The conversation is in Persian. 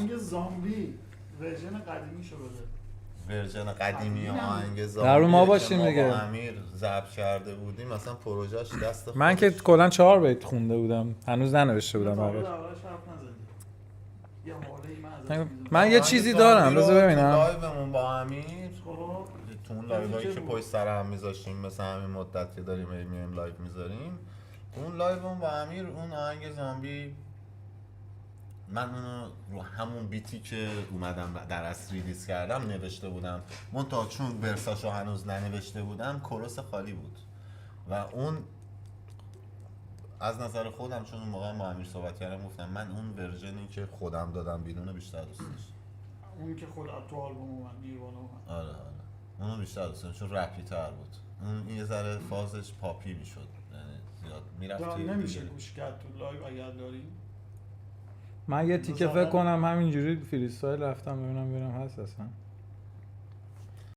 آهنگ زامبی ورژن قدیمی شو بده. ورژن قدیمی آهنگ در رو ما زامبی باشیم که ما دیگه. با امیر ضبط کرده بودیم مثلا پروژهش دست خودش. من که کلا 4 بیت خونده بودم، هنوز ننوشته بودم تا بقیه. اولش حرف نزدی. یه حاله من ازش می‌دونم. من یه چیزی دارم بذار ببینم. لایومون با امیر خب تو اون لایوهایی که پشت سر هم میذاشتیم مثل همین مدت که داریم میایم لایو میذاریم، اون لایومون با امیر اون آهنگ زامبی من اونو رو همون بیتی که اومدم در اصل ریلیز کردم نوشته بودم، منتها چون ورساشو هنوز ننوشته بودم کورس خالی بود و اون از نظر خودم چون اون موقع با امیر صحبت کردم گفتم من اون ورژنی که خودم دادم بیرون بیشتر دوست داشتم. اون که خود تو آلبوم اومد نیروانا اومد. آره اونو بیشتر دوست داشتم چون رپی تر بود. اون یه ذره فازش پاپی میشد، یعنی زیاد میرفت نمیشه گوش کرد تو لایو اگر داری. من یه تیکه فکر کنم همینجوری فری استایل رفتم ببینم هست اصلا.